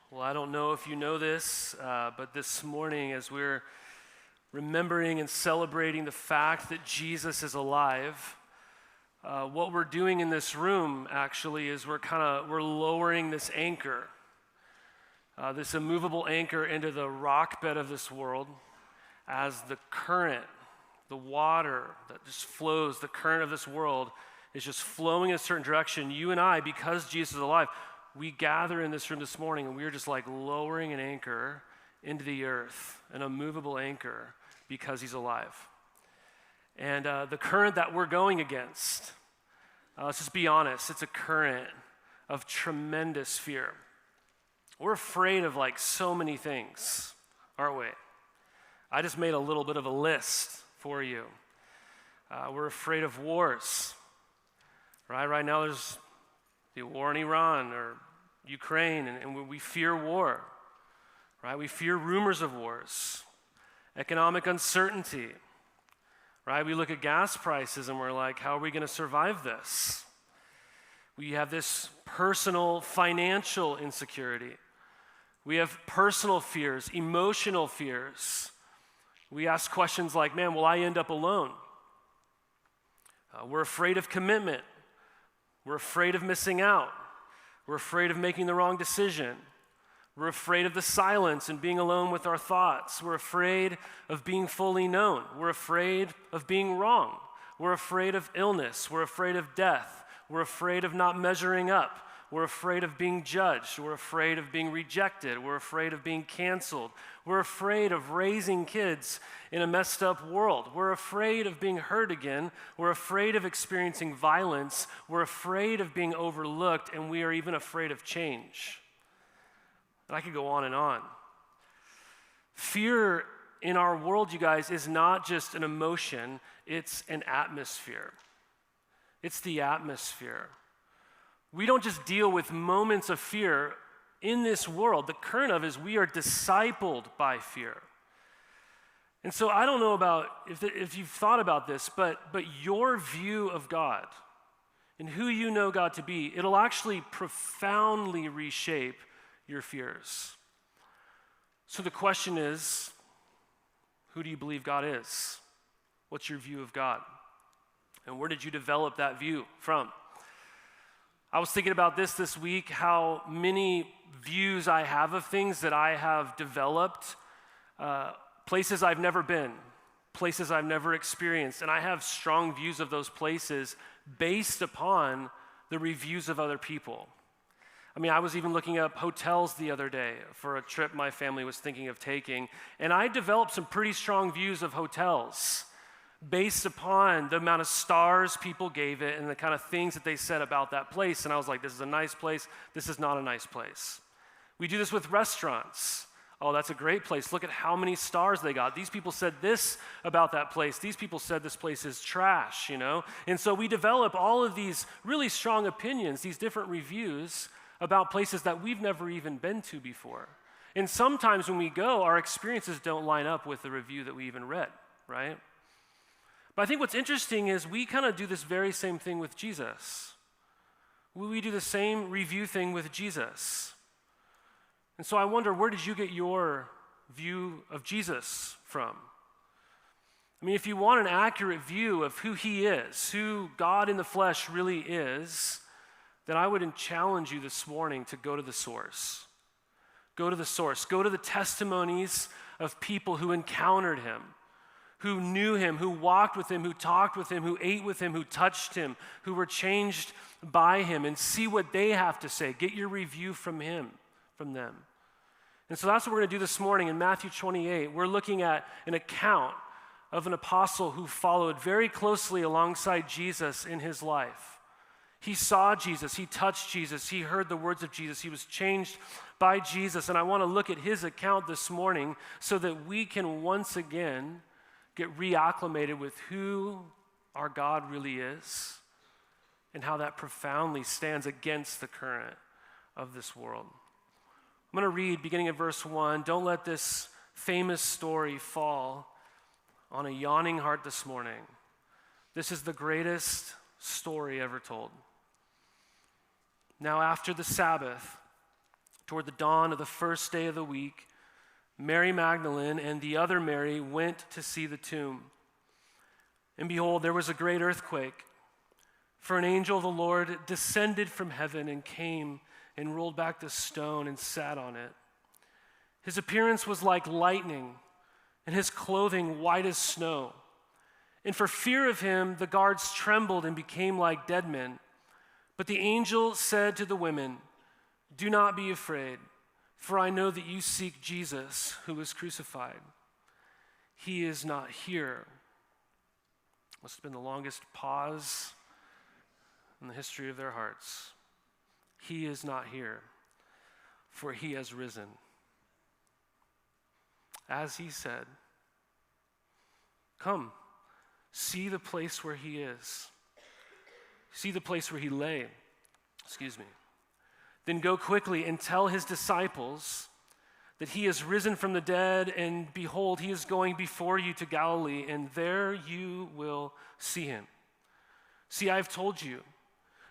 Well, I don't know if you know this, but this morning, as we're remembering and celebrating the fact that Jesus is alive, what we're doing in this room actually is we're lowering this anchor, this immovable anchor into the rock bed of this world, as the current, the water that just flows, the current of this world is just flowing in a certain direction. You and I, because Jesus is alive, we gather in this room this morning and we are just like lowering an anchor into the earth, an immovable anchor, because he's alive. And the current that we're going against, let's just be honest, it's a current of tremendous fear. We're afraid of like so many things, aren't we? I just made a little bit of a list for you. We're afraid of wars, right? Right now there's the war in Iran or Ukraine, and we fear war, right? We fear rumors of wars, economic uncertainty, right? We look at gas prices and we're like, how are we going to survive this? We have this personal financial insecurity. We have personal fears, emotional fears. We ask questions like, man, will I end up alone? We're afraid of commitment. We're afraid of missing out. We're afraid of making the wrong decision. We're afraid of the silence and being alone with our thoughts. We're afraid of being fully known. We're afraid of being wrong. We're afraid of illness. We're afraid of death. We're afraid of not measuring up. We're afraid of being judged. We're afraid of being rejected. We're afraid of being canceled. We're afraid of raising kids in a messed up world. We're afraid of being hurt again. We're afraid of experiencing violence. We're afraid of being overlooked, and we are even afraid of change. And I could go on and on. Fear in our world, you guys, is not just an emotion, it's an atmosphere. It's the atmosphere. We don't just deal with moments of fear in this world. The current of it is we are discipled by fear. And so I don't know about if you've thought about this, but your view of God and who you know God to be, it'll actually profoundly reshape your fears. So the question is, who do you believe God is? What's your view of God? And where did you develop that view from? I was thinking about this week, how many views I have of things that I have developed, places I've never been, places I've never experienced, and I have strong views of those places based upon the reviews of other people. I mean, I was even looking up hotels the other day for a trip my family was thinking of taking, and I developed some pretty strong views of hotels based upon the amount of stars people gave it and the kind of things that they said about that place. And I was like, this is a nice place. This is not a nice place. We do this with restaurants. Oh, that's a great place. Look at how many stars they got. These people said this about that place. These people said this place is trash, you know? And so we develop all of these really strong opinions, these different reviews about places that we've never even been to before. And sometimes when we go, our experiences don't line up with the review that we even read, right? But I think what's interesting is we kind of do this very same thing with Jesus. We do the same review thing with Jesus. And so I wonder, where did you get your view of Jesus from? I mean, if you want an accurate view of who he is, who God in the flesh really is, then I would challenge you this morning to go to the source. Go to the source. Go to the testimonies of people who encountered him, who knew him, who walked with him, who talked with him, who ate with him, who touched him, who were changed by him, and see what they have to say. Get your review from him, from them. And so that's what we're going to do this morning in Matthew 28. We're looking at an account of an apostle who followed very closely alongside Jesus in his life. He saw Jesus, he touched Jesus, he heard the words of Jesus, he was changed by Jesus. And I want to look at his account this morning so that we can once again get reacclimated with who our God really is and how that profoundly stands against the current of this world. I'm going to read beginning at verse 1. Don't let this famous story fall on a yawning heart this morning. This is the greatest story ever told. Now after the Sabbath, Toward the dawn of the first day of the week, Mary Magdalene and the other Mary went to see the tomb. And behold, there was a great earthquake, for an angel of the Lord descended from heaven and came and rolled back the stone and sat on it. His appearance was like lightning, and his clothing white as snow. And for fear of him, the guards trembled and became like dead men. But the angel said to the women, "Do not be afraid, for I know that you seek Jesus, who was crucified. He is not here." Must have been the longest pause in the history of their hearts. He is not here, for he has risen. As he said, "Come, see the place where he is. See the place where he lay." "Then go quickly and tell his disciples that he is risen from the dead, and behold, he is going before you to Galilee, and there you will see him. See, I have told you."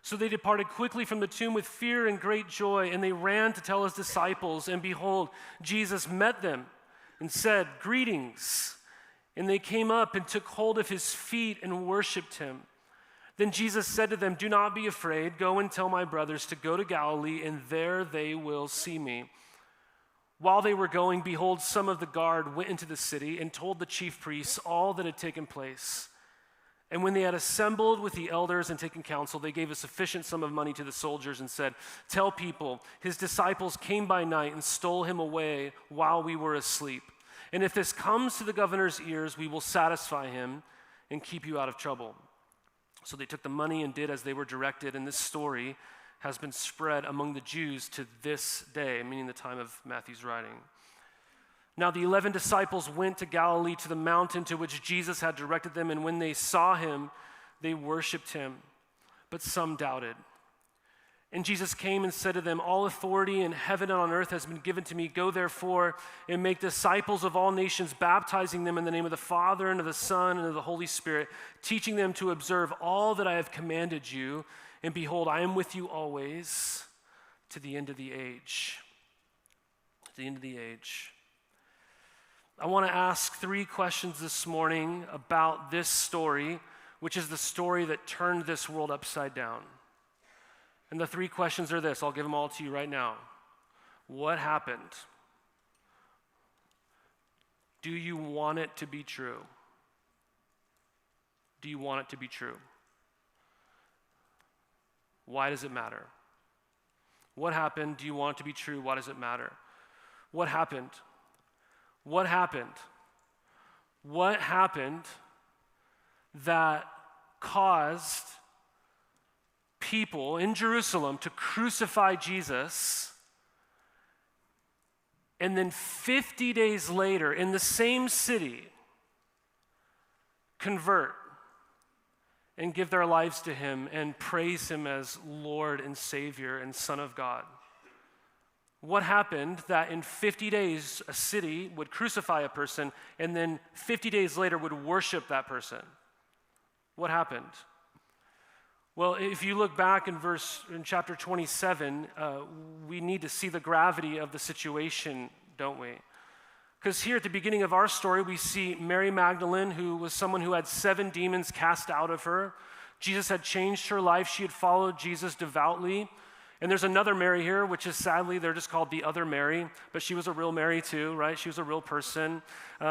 So they departed quickly from the tomb with fear and great joy, and they ran to tell his disciples, and behold, Jesus met them and said, "Greetings." And they came up and took hold of his feet and worshiped him. Then Jesus said to them, "Do not be afraid. Go and tell my brothers to go to Galilee, and there they will see me." While they were going, behold, some of the guard went into the city and told the chief priests all that had taken place. And when they had assembled with the elders and taken counsel, they gave a sufficient sum of money to the soldiers and said, "Tell people, his disciples came by night and stole him away while we were asleep. And if this comes to the governor's ears, we will satisfy him and keep you out of trouble." So they took the money and did as they were directed, and this story has been spread among the Jews to this day, meaning the time of Matthew's writing. Now the 11 disciples went to Galilee, to the mountain to which Jesus had directed them, and when they saw him, they worshiped him, but some doubted. And Jesus came and said to them, "All authority in heaven and on earth has been given to me. Go therefore and make disciples of all nations, baptizing them in the name of the Father and of the Son and of the Holy Spirit, teaching them to observe all that I have commanded you. And behold, I am with you always to the end of the age." To the end of the age. I want to ask 3 questions this morning about this story, which is the story that turned this world upside down. And the 3 questions are this. I'll give them all to you right now. What happened? Do you want it to be true? Do you want it to be true? Why does it matter? What happened? Do you want it to be true? Why does it matter? What happened? What happened? What happened that caused people in Jerusalem to crucify Jesus, and then 50 days later in the same city convert and give their lives to him and praise him as Lord and Savior and Son of God? What happened that in 50 days a city would crucify a person and then 50 days later would worship that person? What happened? Well, if you look back in chapter 27, we need to see the gravity of the situation, don't we? Because here at the beginning of our story, we see Mary Magdalene, who was someone who had 7 demons cast out of her. Jesus had changed her life. She had followed Jesus devoutly. And there's another Mary here, which is sadly, they're just called the other Mary, but she was a real Mary too, right? She was a real person.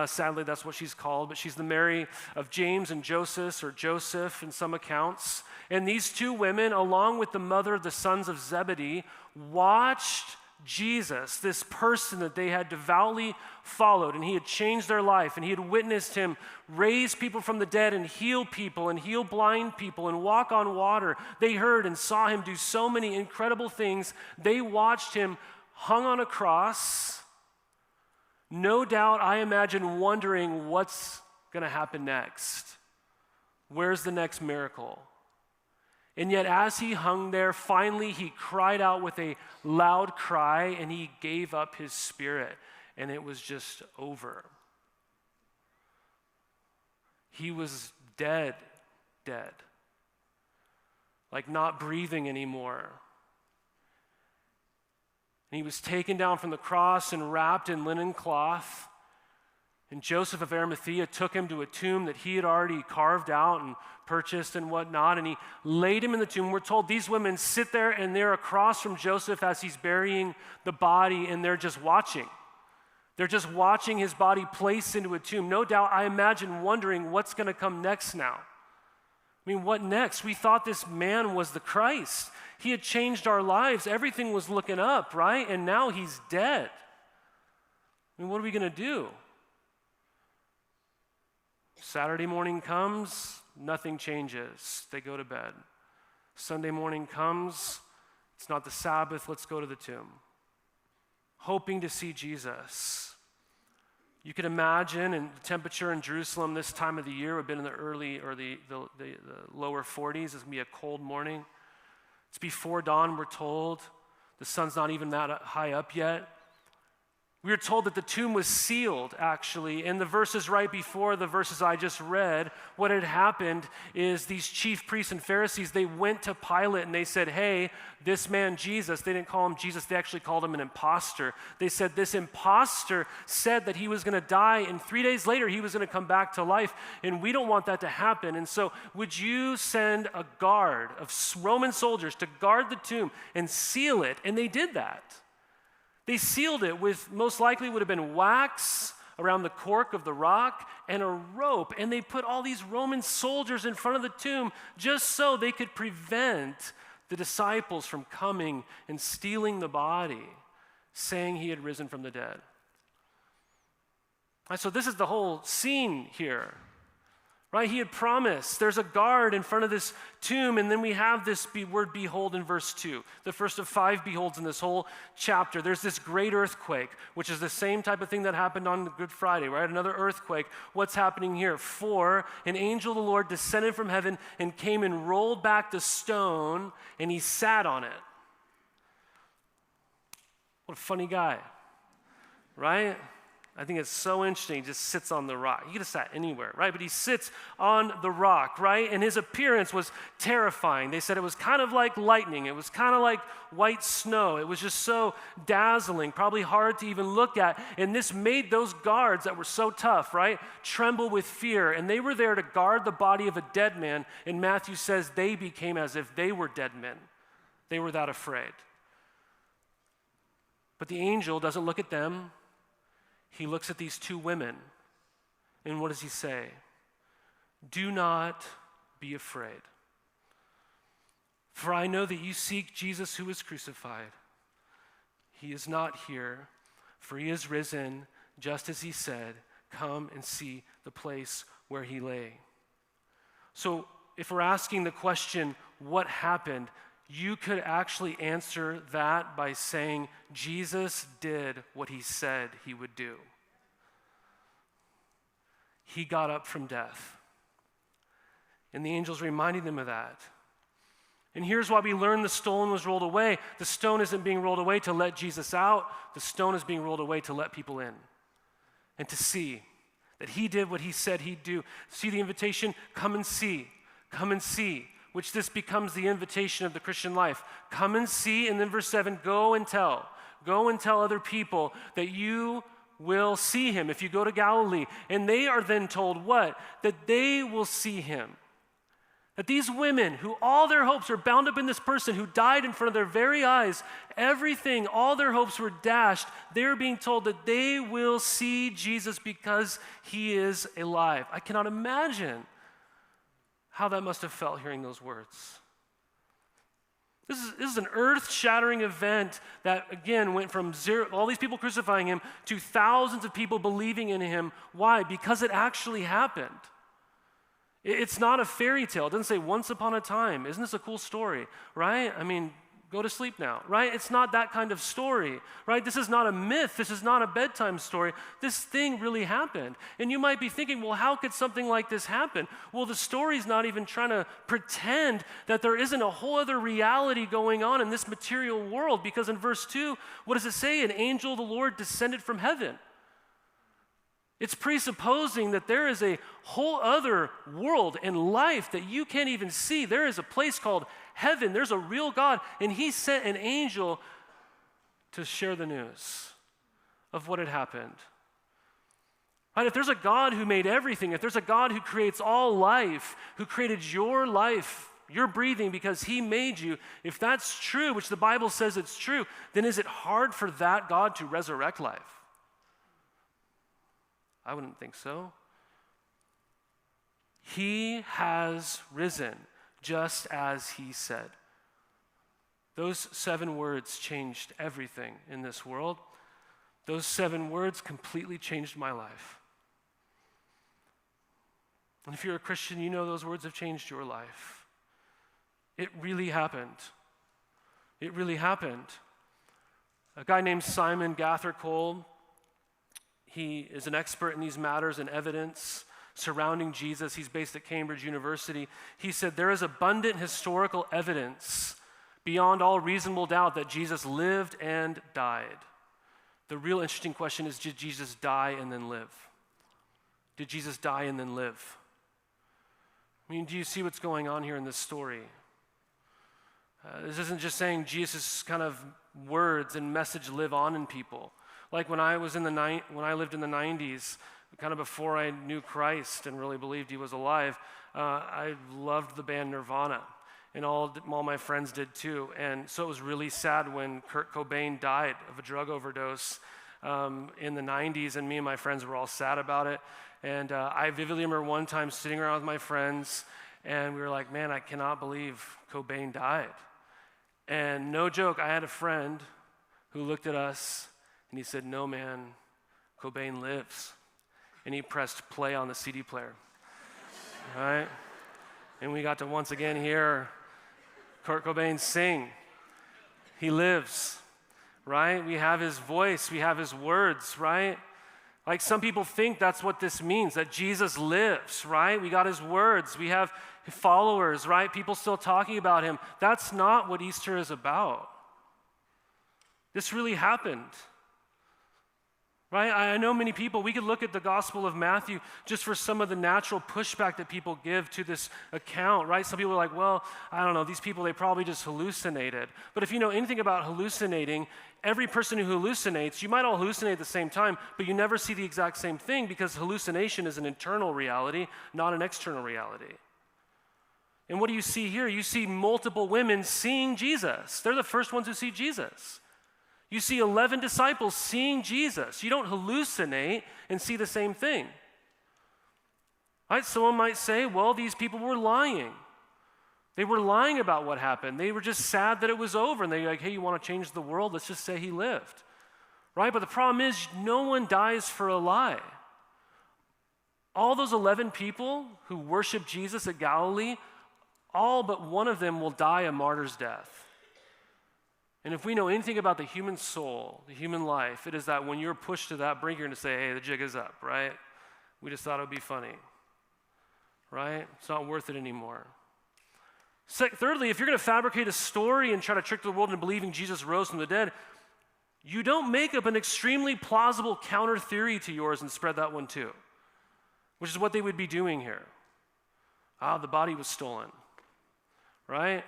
Sadly, that's what she's called, but she's the Mary of James and Joseph, or Joseph in some accounts. And these 2 women, along with the mother of the sons of Zebedee, watched Jesus, this person that they had devoutly followed, and he had changed their life, and he had witnessed him raise people from the dead and heal people and heal blind people and walk on water. They heard and saw him do so many incredible things. They watched him hung on a cross. No doubt, I imagine, wondering what's going to happen next. Where's the next miracle? And yet as he hung there, finally he cried out with a loud cry, and he gave up his spirit, and it was just over. He was dead, like not breathing anymore. And he was taken down from the cross and wrapped in linen cloth. And Joseph of Arimathea took him to a tomb that he had already carved out and purchased and whatnot, and he laid him in the tomb. We're told these women sit there and they're across from Joseph as he's burying the body, and they're just watching. They're just watching his body placed into a tomb. No doubt, I imagine, wondering what's going to come next now. I mean, what next? We thought this man was the Christ. He had changed our lives. Everything was looking up, right? And now he's dead. I mean, what are we going to do? Saturday morning comes, nothing changes. They go to bed. Sunday morning comes, it's not the Sabbath, let's go to the tomb. Hoping to see Jesus. You can imagine, and the temperature in Jerusalem this time of the year would have been in the early or the lower 40s. It's going to be a cold morning. It's before dawn, we're told. The sun's not even that high up yet. We are told that the tomb was sealed, actually. In the verses right before the verses I just read, what had happened is these chief priests and Pharisees, they went to Pilate and they said, hey, this man Jesus, they didn't call him Jesus, they actually called him an imposter. They said this imposter said that he was going to die, and 3 days later he was going to come back to life, and we don't want that to happen. And so would you send a guard of Roman soldiers to guard the tomb and seal it? And they did that. They sealed it with, most likely would have been wax around the cork of the rock and a rope. And they put all these Roman soldiers in front of the tomb just so they could prevent the disciples from coming and stealing the body, saying he had risen from the dead. And so this is the whole scene here. Right? He had promised. There's a guard in front of this tomb, and then we have this word behold in verse 2. The first of 5 beholds in this whole chapter. There's this great earthquake, which is the same type of thing that happened on Good Friday, right? Another earthquake. What's happening here? 4, an angel of the Lord descended from heaven and came and rolled back the stone, and he sat on it. What a funny guy, right? I think it's so interesting. He just sits on the rock. He could have sat anywhere, right? But he sits on the rock, right? And his appearance was terrifying. They said it was kind of like lightning. It was kind of like white snow. It was just so dazzling, probably hard to even look at. And this made those guards that were so tough, right, tremble with fear. And they were there to guard the body of a dead man. And Matthew says they became as if they were dead men. They were that afraid. But the angel doesn't look at them. He looks at these 2 women, and what does he say? Do not be afraid, for I know that you seek Jesus who was crucified. He is not here, for he is risen, just as he said. Come and see the place where he lay. So if we're asking the question, what happened? You could actually answer that by saying, Jesus did what he said he would do. He got up from death. And the angel's reminding them of that. And here's why we learn the stone was rolled away. The stone isn't being rolled away to let Jesus out. The stone is being rolled away to let people in and to see that he did what he said he'd do. See the invitation? Come and see. Come and see. Which this becomes the invitation of the Christian life. Come and see, and then verse 7, go and tell. Go and tell other people that you will see him if you go to Galilee. And they are then told what? That they will see him. That these women, who all their hopes are bound up in this person who died in front of their very eyes, everything, all their hopes were dashed. They're being told that they will see Jesus because he is alive. I cannot imagine how that must have felt hearing those words. This is an earth-shattering event that, again, went from zero, all these people crucifying him, to thousands of people believing in him. Why? Because it actually happened. It's not a fairy tale. It doesn't say once upon a time. Isn't this a cool story, right? I mean, go to sleep now, right? It's not that kind of story, right? This is not a myth. This is not a bedtime story. This thing really happened. And you might be thinking, well, how could something like this happen? Well, the story's not even trying to pretend that there isn't a whole other reality going on in this material world, because in verse 2, what does it say? An angel of the Lord descended from heaven. It's presupposing that there is a whole other world and life that you can't even see. There is a place called heaven. There's a real God, and he sent an angel to share the news of what had happened. Right? If there's a God who made everything, if there's a God who creates all life, who created your life, your breathing because he made you, if that's true, which the Bible says it's true, then is it hard for that God to resurrect life? I wouldn't think so. He has risen, just as he said. Those 7 words changed everything in this world. Those 7 words completely changed my life. And if you're a Christian, you know those words have changed your life. It really happened. It really happened. A guy named Simon Gathercole, he is an expert in these matters and evidence surrounding Jesus. He's based at Cambridge University. He said, there is abundant historical evidence beyond all reasonable doubt that Jesus lived and died. The real interesting question is, did Jesus die and then live? Did Jesus die and then live? I mean, do you see what's going on here in this story? This isn't just saying Jesus' kind of words and message live on in people. Like when I lived in the 90s, kind of before I knew Christ and really believed he was alive, I loved the band Nirvana, and all my friends did too. And so it was really sad when Kurt Cobain died of a drug overdose in the 90s, and me and my friends were all sad about it. And I vividly remember one time sitting around with my friends, and we were like, man, I cannot believe Cobain died. And no joke, I had a friend who looked at us, and he said, no, man, Cobain lives. And he pressed play on the CD player, right? And we got to once again hear Kurt Cobain sing. He lives, right? We have his voice, we have his words, right? Like some people think that's what this means, that Jesus lives, right? We got his words, we have followers, right? People still talking about him. That's not what Easter is about. This really happened. Right? I know many people, we could look at the Gospel of Matthew just for some of the natural pushback that people give to this account, right? Some people are like, well, I don't know, these people, they probably just hallucinated. But if you know anything about hallucinating, every person who hallucinates, you might all hallucinate at the same time, but you never see the exact same thing because hallucination is an internal reality, not an external reality. And what do you see here? You see multiple women seeing Jesus. They're the first ones who see Jesus. You see 11 disciples seeing Jesus. You don't hallucinate and see the same thing. Right? Someone might say, well, these people were lying. They were lying about what happened. They were just sad that it was over. And they're like, hey, you want to change the world? Let's just say he lived. Right? But the problem is, no one dies for a lie. All those 11 people who worship Jesus at Galilee, all but one of them will die a martyr's death. And if we know anything about the human soul, the human life, it is that when you're pushed to that brink, you're going to say, hey, the jig is up, right? We just thought it would be funny, right? It's not worth it anymore. Thirdly, if you're going to fabricate a story and try to trick the world into believing Jesus rose from the dead, you don't make up an extremely plausible counter theory to yours and spread that one too, which is what they would be doing here. The body was stolen, right?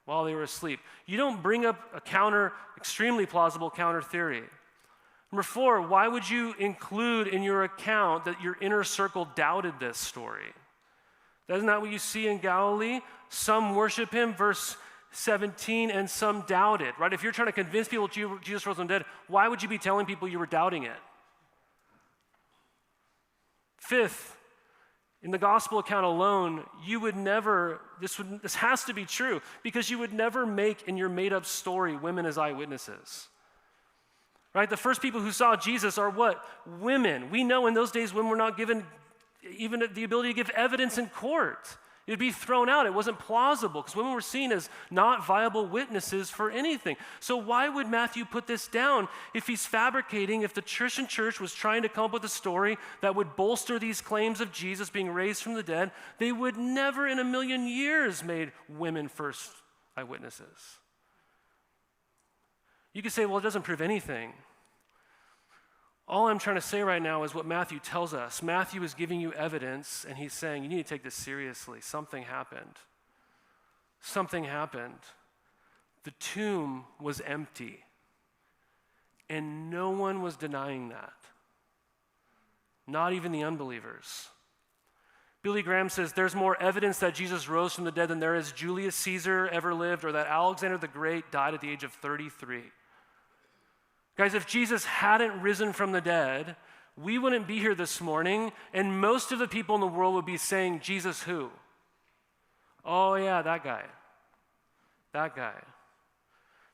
While they were asleep. You don't bring up a extremely plausible counter theory. Number 4, why would you include in your account that your inner circle doubted this story? Isn't that what you see in Galilee? Some worship him, verse 17, and some doubt it, right? If you're trying to convince people Jesus rose from the dead, why would you be telling people you were doubting it? 5th, in the gospel account alone, you would never, this has to be true, because you would never make in your made-up story women as eyewitnesses. Right? The first people who saw Jesus are what? Women. We know in those days women were not given even the ability to give evidence in court. It would be thrown out. It wasn't plausible because women were seen as not viable witnesses for anything. So why would Matthew put this down if he's fabricating, if the Christian church was trying to come up with a story that would bolster these claims of Jesus being raised from the dead? They would never in a million years made women first eyewitnesses. You could say, well, it doesn't prove anything. All I'm trying to say right now is what Matthew tells us. Matthew is giving you evidence, and he's saying, you need to take this seriously. Something happened. Something happened. The tomb was empty. And no one was denying that. Not even the unbelievers. Billy Graham says, there's more evidence that Jesus rose from the dead than there is Julius Caesar ever lived or that Alexander the Great died at the age of 33. Guys, if Jesus hadn't risen from the dead, we wouldn't be here this morning, and most of the people in the world would be saying, Jesus who? Oh yeah, that guy. That guy.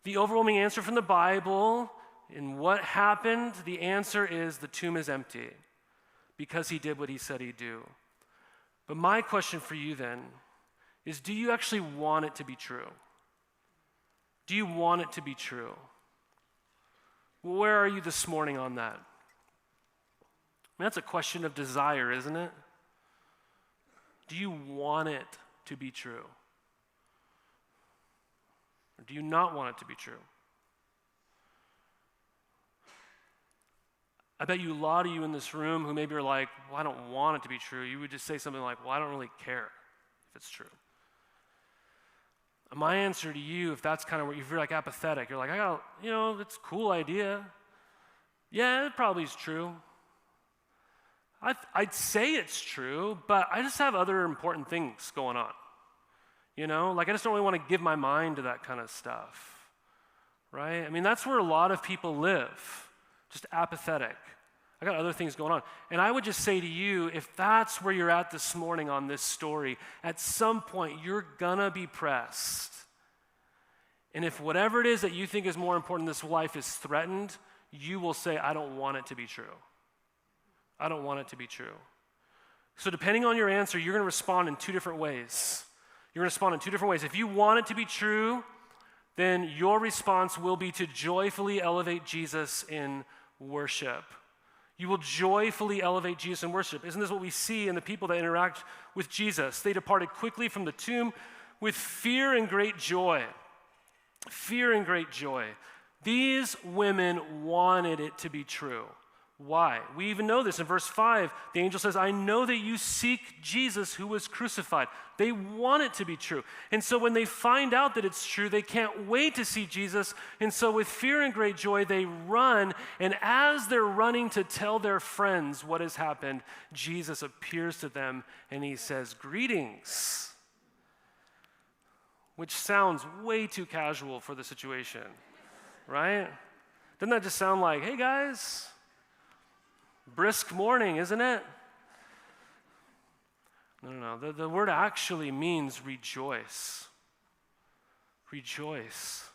The overwhelming answer from the Bible in what happened, the answer is the tomb is empty because he did what he said he'd do. But my question for you then is, do you actually want it to be true? Do you want it to be true? Well, where are you this morning on that? That's a question of desire, isn't it? Do you want it to be true? Or do you not want it to be true? I bet you a lot of you in this room who maybe are like, well, I don't want it to be true. You would just say something like, well, I don't really care if it's true. And my answer to you, if that's kind of where you're like apathetic, you're like, it's a cool idea. Yeah, it probably is true. I'd say it's true, but I just have other important things going on. I just don't really want to give my mind to that kind of stuff, right? I mean, that's where a lot of people live, just apathetic. I got other things going on. And I would just say to you, if that's where you're at this morning on this story, at some point you're gonna be pressed. And if whatever it is that you think is more important in this life is threatened, you will say, I don't want it to be true. I don't want it to be true. So depending on your answer, you're going to respond in two different ways. You're going to respond in two different ways. If you want it to be true, then your response will be to joyfully elevate Jesus in worship. You will joyfully elevate Jesus in worship. Isn't this what we see in the people that interact with Jesus? They departed quickly from the tomb with fear and great joy. Fear and great joy. These women wanted it to be true. Why? We even know this in verse 5. The angel says, I know that you seek Jesus who was crucified. They want it to be true. And so when they find out that it's true, they can't wait to see Jesus. And so with fear and great joy, they run. And as they're running to tell their friends what has happened, Jesus appears to them and he says, greetings. Which sounds way too casual for the situation, right? Doesn't that just sound like, hey guys, brisk morning, isn't it? No. The word actually means rejoice. Rejoice.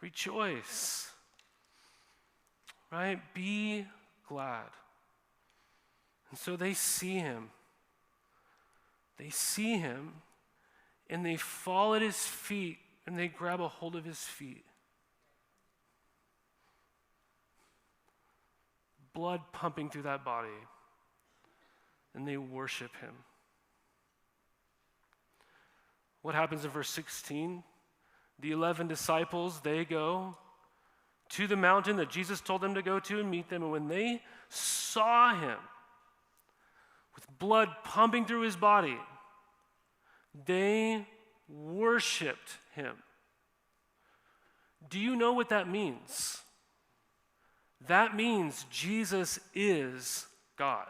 Rejoice. Right? Be glad. And so they see him. They see him, and they fall at his feet, and they grab a hold of his feet. Blood pumping through that body, and they worship him. What happens in verse 16? The 11 disciples, they go to the mountain that Jesus told them to go to and meet them, and when they saw him with blood pumping through his body, they worshiped him. Do you know what that means? That means Jesus is God.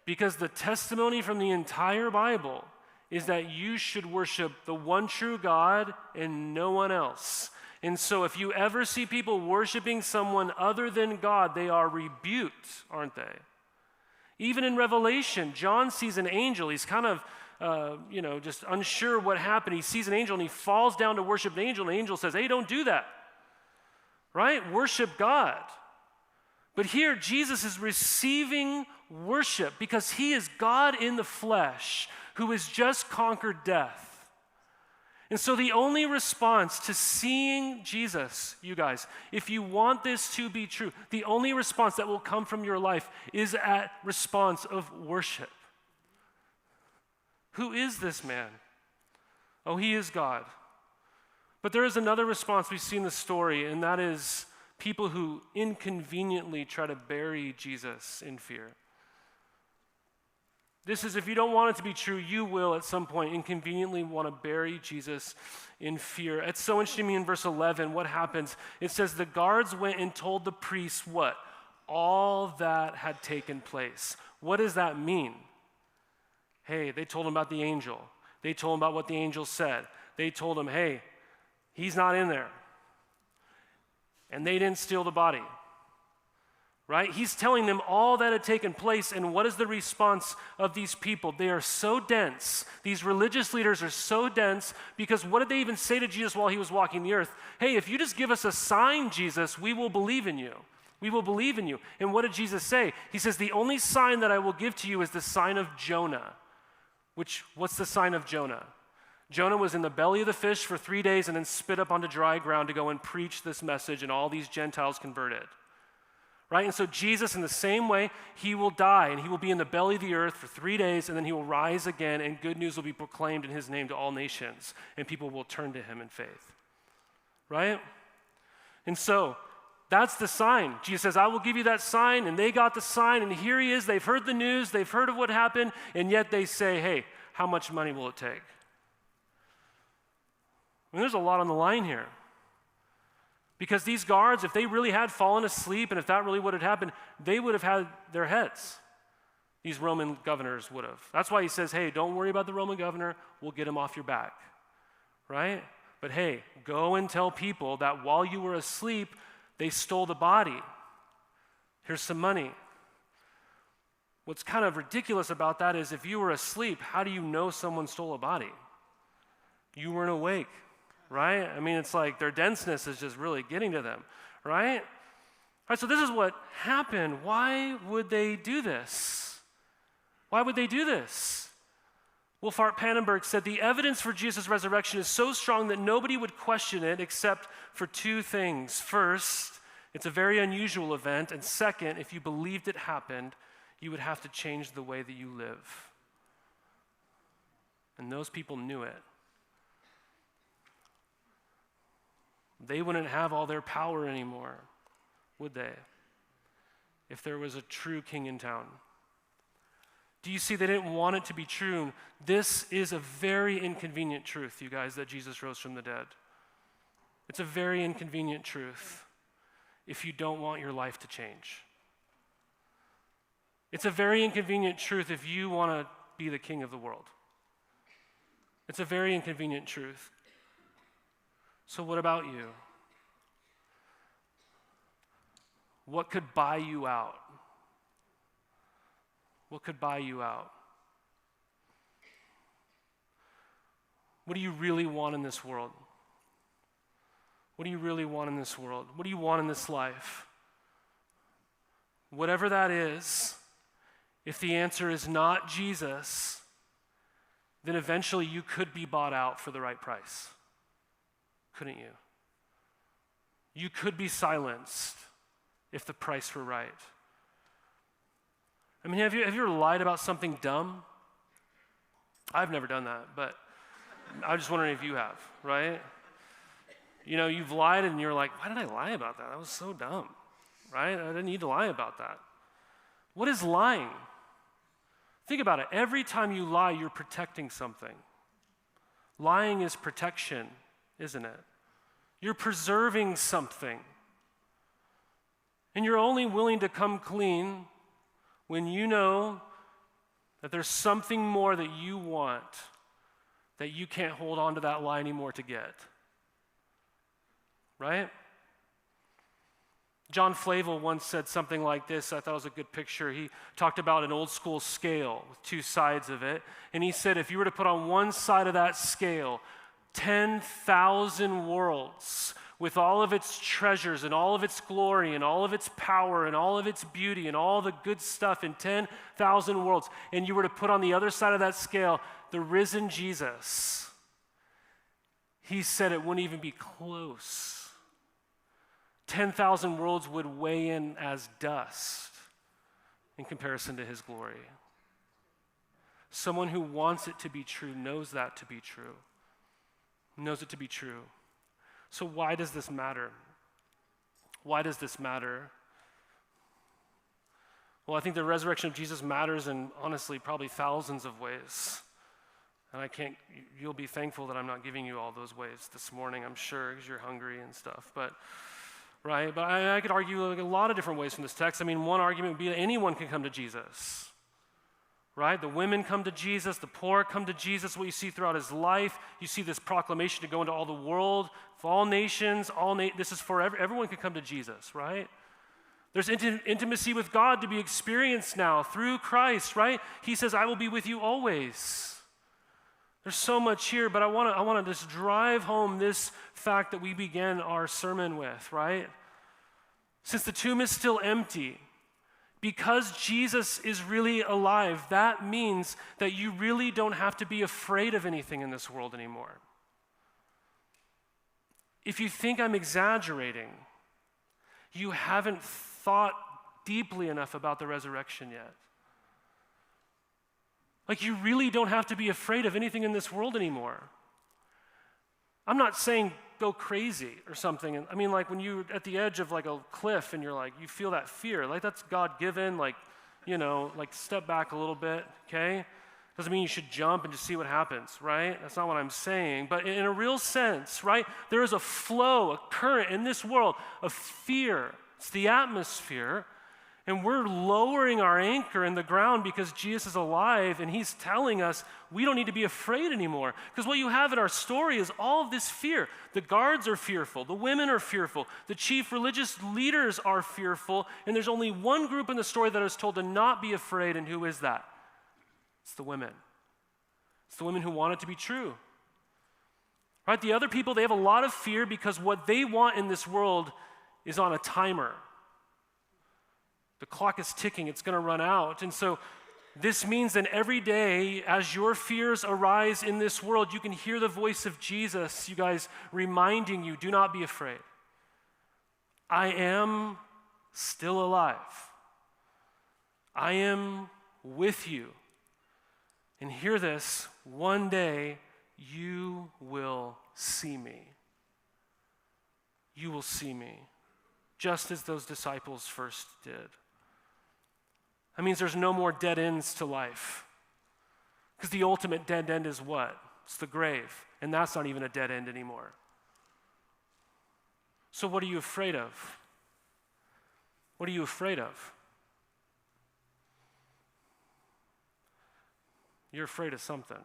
Because the testimony from the entire Bible is that you should worship the one true God and no one else. And so if you ever see people worshiping someone other than God, they are rebuked, aren't they? Even in Revelation, John sees an angel. He's kind of just unsure what happened. He sees an angel and he falls down to worship the angel. And the angel says, hey, don't do that. Right? Worship God. But here, Jesus is receiving worship because he is God in the flesh who has just conquered death. And so the only response to seeing Jesus, you guys, if you want this to be true, the only response that will come from your life is a response of worship. Who is this man? Oh, he is God. But there is another response we see in the story, and that is people who inconveniently try to bury Jesus in fear. This is, if you don't want it to be true, you will at some point inconveniently want to bury Jesus in fear. It's so interesting to me in verse 11, what happens? It says, the guards went and told the priests what? All that had taken place. What does that mean? Hey, they told him about the angel. They told him about what the angel said. They told him, hey, he's not in there. And they didn't steal the body. Right? He's telling them all that had taken place, and what is the response of these people? They are so dense. These religious leaders are so dense because what did they even say to Jesus while he was walking the earth? Hey, if you just give us a sign, Jesus, we will believe in you. We will believe in you. And what did Jesus say? He says, the only sign that I will give to you is the sign of Jonah. What's the sign of Jonah? Jonah was in the belly of the fish for 3 days and then spit up onto dry ground to go and preach this message, and all these Gentiles converted. Right? And so Jesus, in the same way, he will die, and he will be in the belly of the earth for 3 days, and then he will rise again, and good news will be proclaimed in his name to all nations, and people will turn to him in faith. Right? And so, that's the sign. Jesus says, I will give you that sign, and they got the sign, and here he is. They've heard the news, they've heard of what happened, and yet they say, hey, how much money will it take? I mean, there's a lot on the line here. Because these guards, if they really had fallen asleep and if that really would have happened, they would have had their heads. These Roman governors would have. That's why he says, hey, don't worry about the Roman governor. We'll get him off your back. Right? But hey, go and tell people that while you were asleep, they stole the body. Here's some money. What's kind of ridiculous about that is if you were asleep, how do you know someone stole a body? You weren't awake. Right? I mean, it's like their denseness is just really getting to them, right? All right, so this is what happened. Why would they do this? Why would they do this? Wolfhart Pannenberg said, the evidence for Jesus' resurrection is so strong that nobody would question it except for two things. First, it's a very unusual event, and second, if you believed it happened, you would have to change the way that you live. And those people knew it. They wouldn't have all their power anymore, would they? If there was a true king in town. Do you see they didn't want it to be true? This is a very inconvenient truth, you guys, that Jesus rose from the dead. It's a very inconvenient truth if you don't want your life to change. It's a very inconvenient truth if you want to be the king of the world. It's a very inconvenient truth. So what about you? What could buy you out? What could buy you out? What do you really want in this world? What do you really want in this world? What do you want in this life? Whatever that is, if the answer is not Jesus, then eventually you could be bought out for the right price. Couldn't you? You could be silenced if the price were right. I mean, have you ever lied about something dumb? I've never done that, but I'm just wondering if you have, right? You know, you've lied and you're like, why did I lie about that? That was so dumb, right? I didn't need to lie about that. What is lying? Think about it. Every time you lie, you're protecting something. Lying is protection, isn't it? You're preserving something. And you're only willing to come clean when you know that there's something more that you want that you can't hold on to that lie anymore to get. Right? John Flavel once said something like this. I thought it was a good picture. He talked about an old school scale with two sides of it. And he said if you were to put on one side of that scale 10,000 worlds with all of its treasures and all of its glory and all of its power and all of its beauty and all the good stuff in 10,000 worlds, and you were to put on the other side of that scale the risen Jesus, he said it wouldn't even be close. 10,000 worlds would weigh in as dust in comparison to his glory. Someone who wants it to be true knows that to be true. Knows it to be true. So why does this matter? Why does this matter? Well, I think the resurrection of Jesus matters in, honestly, probably thousands of ways. And you'll be thankful that I'm not giving you all those ways this morning, I'm sure, because you're hungry and stuff. But I could argue like a lot of different ways from this text. I mean, one argument would be that anyone can come to Jesus, right? The women come to Jesus, the poor come to Jesus. What you see throughout his life, you see this proclamation to go into all the world, for all nations, this is for everyone can come to Jesus, right? There's intimacy with God to be experienced now through Christ, right? He says, I will be with you always. There's so much here, but I want to just drive home this fact that we began our sermon with, right? Since the tomb is still empty, because Jesus is really alive, that means that you really don't have to be afraid of anything in this world anymore. If you think I'm exaggerating, you haven't thought deeply enough about the resurrection yet. Like, you really don't have to be afraid of anything in this world anymore. I'm not saying go crazy or something. I mean, like when you're at the edge of like a cliff and you're like, you feel that fear, like that's God-given, like, like step back a little bit, okay? Doesn't mean you should jump and just see what happens, right? That's not what I'm saying. But in a real sense, right, there is a flow, a current in this world of fear. It's the atmosphere. And we're lowering our anchor in the ground because Jesus is alive and he's telling us we don't need to be afraid anymore. Because what you have in our story is all of this fear. The guards are fearful. The women are fearful. The chief religious leaders are fearful. And there's only one group in the story that is told to not be afraid, and who is that? It's the women. It's the women who want it to be true. Right? The other people, they have a lot of fear because what they want in this world is on a timer. The clock is ticking, it's going to run out. And so this means that every day as your fears arise in this world, you can hear the voice of Jesus, you guys, reminding you, do not be afraid. I am still alive. I am with you. And hear this, one day you will see me. You will see me, just as those disciples first did. That means there's no more dead ends to life. Because the ultimate dead end is what? It's the grave. And that's not even a dead end anymore. So what are you afraid of? What are you afraid of? You're afraid of something.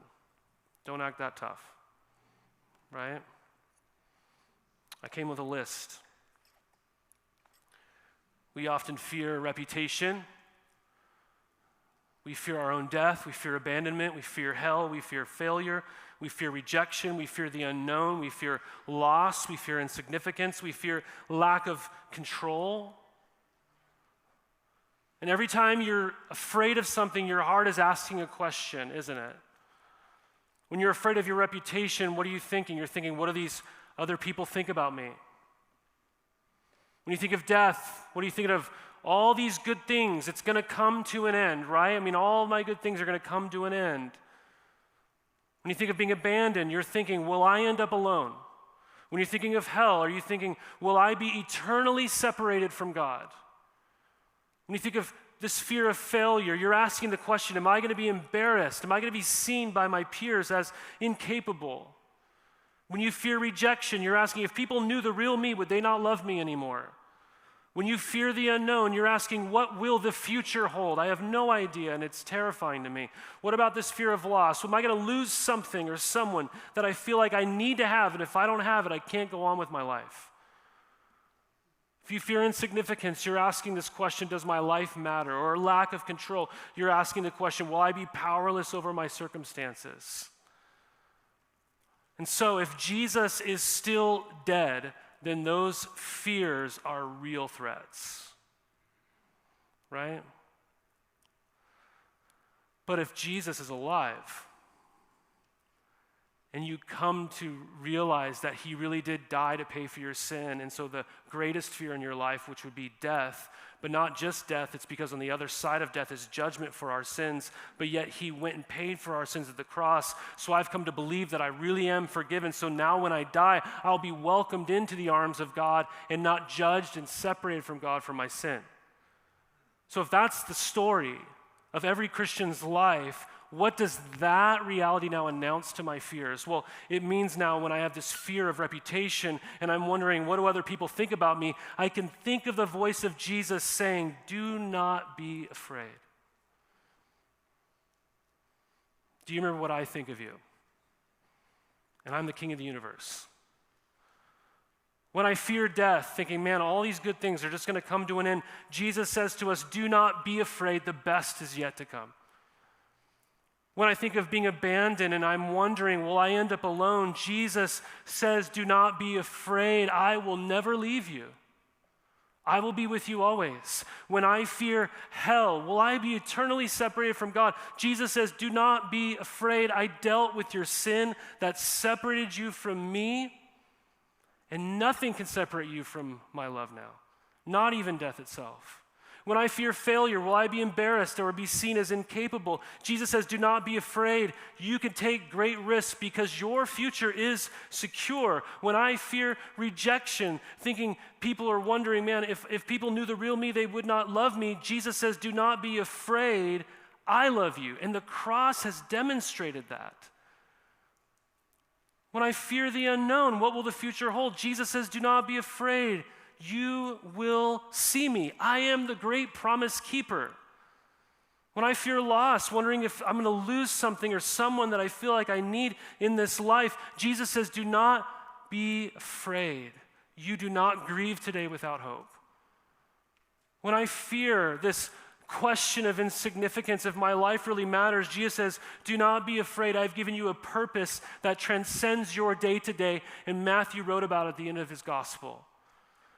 Don't act that tough. Right? I came with a list. We often fear reputation. We fear our own death, we fear abandonment, we fear hell, we fear failure, we fear rejection, we fear the unknown, we fear loss, we fear insignificance, we fear lack of control. And every time you're afraid of something, your heart is asking a question, isn't it? When you're afraid of your reputation, what are you thinking? You're thinking, what do these other people think about me? When you think of death, what are you thinking of? All these good things, it's going to come to an end, right? I mean, all my good things are going to come to an end. When you think of being abandoned, you're thinking, will I end up alone? When you're thinking of hell, are you thinking, will I be eternally separated from God? When you think of this fear of failure, you're asking the question, am I going to be embarrassed? Am I going to be seen by my peers as incapable? When you fear rejection, you're asking, if people knew the real me, would they not love me anymore? When you fear the unknown, you're asking, what will the future hold? I have no idea, and it's terrifying to me. What about this fear of loss? Am I going to lose something or someone that I feel like I need to have, and if I don't have it, I can't go on with my life? If you fear insignificance, you're asking this question, does my life matter? Or lack of control, you're asking the question, will I be powerless over my circumstances? And so if Jesus is still dead, then those fears are real threats, right? But if Jesus is alive, and you come to realize that he really did die to pay for your sin, and so the greatest fear in your life, which would be death, but not just death, it's because on the other side of death is judgment for our sins, but yet he went and paid for our sins at the cross, so I've come to believe that I really am forgiven, so now when I die, I'll be welcomed into the arms of God and not judged and separated from God for my sin. So if that's the story of every Christian's life, what does that reality now announce to my fears? Well, it means now when I have this fear of reputation and I'm wondering, what do other people think about me? I can think of the voice of Jesus saying, do not be afraid. Do you remember what I think of you? And I'm the king of the universe. When I fear death, thinking, man, all these good things are just going to come to an end, Jesus says to us, do not be afraid, the best is yet to come. When I think of being abandoned and I'm wondering, will I end up alone? Jesus says, do not be afraid, I will never leave you. I will be with you always. When I fear hell, will I be eternally separated from God? Jesus says, do not be afraid, I dealt with your sin that separated you from me. And nothing can separate you from my love now, not even death itself. When I fear failure, will I be embarrassed or be seen as incapable? Jesus says, do not be afraid. You can take great risks because your future is secure. When I fear rejection, thinking people are wondering, man, if people knew the real me, they would not love me. Jesus says, do not be afraid. I love you. And the cross has demonstrated that. When I fear the unknown, what will the future hold? Jesus says, do not be afraid. You will see me. I am the great promise keeper. When I fear loss, wondering if I'm going to lose something or someone that I feel like I need in this life, Jesus says, do not be afraid. You do not grieve today without hope. When I fear this question of insignificance, if my life really matters, Jesus says, do not be afraid. I've given you a purpose that transcends your day-to-day, and Matthew wrote about it at the end of his gospel.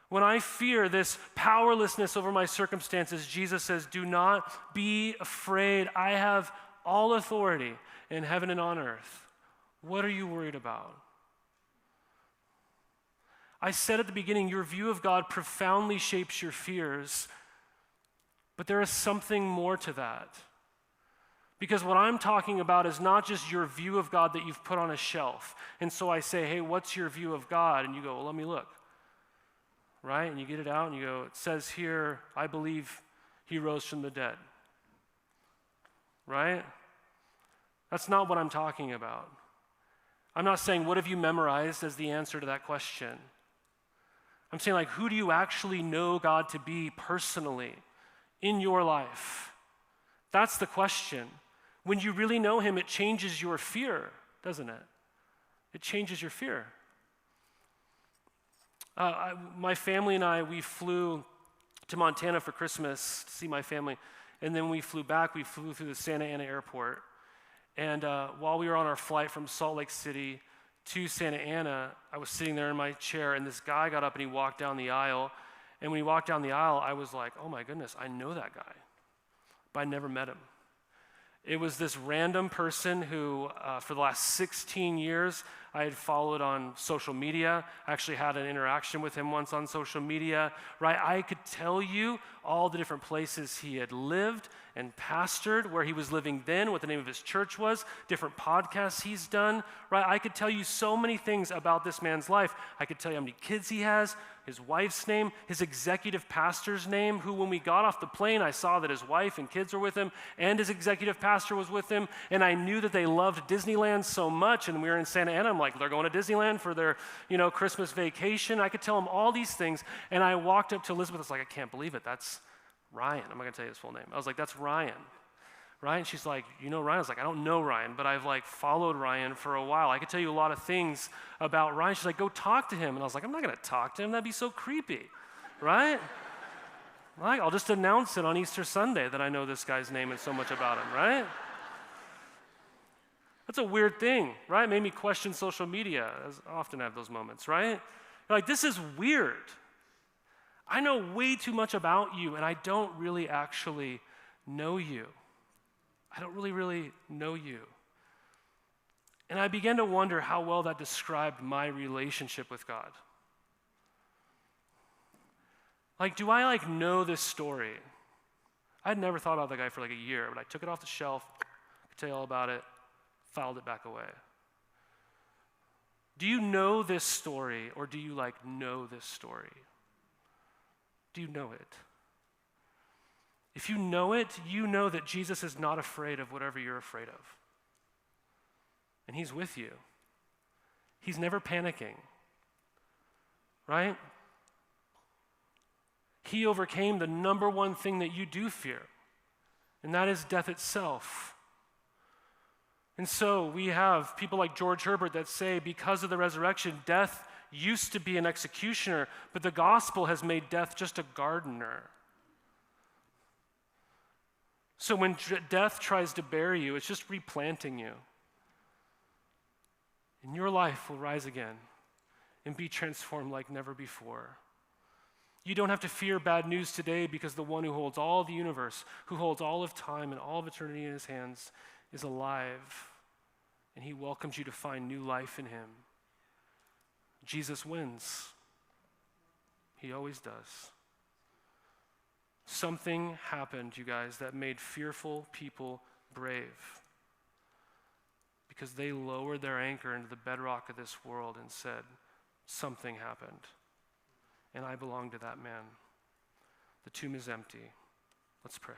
When I fear this powerlessness over my circumstances, Jesus says, do not be afraid. I have all authority in heaven and on earth. What are you worried about? I said at the beginning, your view of God profoundly shapes your fears. But there is something more to that. Because what I'm talking about is not just your view of God that you've put on a shelf. And so I say, hey, what's your view of God? And you go, well, let me look. Right? And you get it out and you go, it says here, I believe he rose from the dead. Right? That's not what I'm talking about. I'm not saying, what have you memorized as the answer to that question? I'm saying, like, who do you actually know God to be personally in your life? That's the question. When you really know him, it changes your fear, doesn't it? It changes your fear. My family and I, we flew to Montana for Christmas to see my family, and then we flew back. We flew through the Santa Ana airport, and while we were on our flight from Salt Lake City to Santa Ana, I was sitting there in my chair, and this guy got up and he walked down the aisle, and when he walked down the aisle, I was like, oh my goodness, I know that guy, but I never met him. It was this random person who, for the last 16 years, I had followed on social media. I actually had an interaction with him once on social media, right? I could tell you all the different places he had lived and pastored, where he was living then, what the name of his church was, different podcasts he's done, right? I could tell you so many things about this man's life. I could tell you how many kids he has, his wife's name, his executive pastor's name, who when we got off the plane, I saw that his wife and kids were with him, and his executive pastor was with him, and I knew that they loved Disneyland so much, and we were in Santa Ana. I'm like, they're going to Disneyland for their, Christmas vacation. I could tell him all these things, and I walked up to Elizabeth. I was like, I can't believe it. That's Ryan. I'm not going to tell you his full name. I was like, that's Ryan. Right? And she's like, you know Ryan? I was like, I don't know Ryan, but I've followed Ryan for a while. I could tell you a lot of things about Ryan. She's like, go talk to him. And I was like, I'm not going to talk to him. That'd be so creepy. Right? I'll just announce it on Easter Sunday that I know this guy's name and so much about him, right? That's a weird thing, right? It made me question social media. I often have those moments, right? You're like, this is weird. I know way too much about you, and I don't really actually know you. I don't really know you. And I began to wonder how well that described my relationship with God. Do I know this story? I'd never thought about that guy for a year, but I took it off the shelf, could tell you all about it, filed it back away. Do you know this story, or do you know this story? Do you know it? If you know it, you know that Jesus is not afraid of whatever you're afraid of. And he's with you. He's never panicking, right? He overcame the number one thing that you do fear, and that is death itself. And so we have people like George Herbert that say because of the resurrection, death used to be an executioner, but the gospel has made death just a gardener. So when death tries to bury you, it's just replanting you. And your life will rise again and be transformed like never before. You don't have to fear bad news today because the one who holds all the universe, who holds all of time and all of eternity in his hands, is alive. And he welcomes you to find new life in him. Jesus wins. He always does. Something happened, you guys, that made fearful people brave. Because they lowered their anchor into the bedrock of this world and said, something happened. And I belong to that man. The tomb is empty. Let's pray.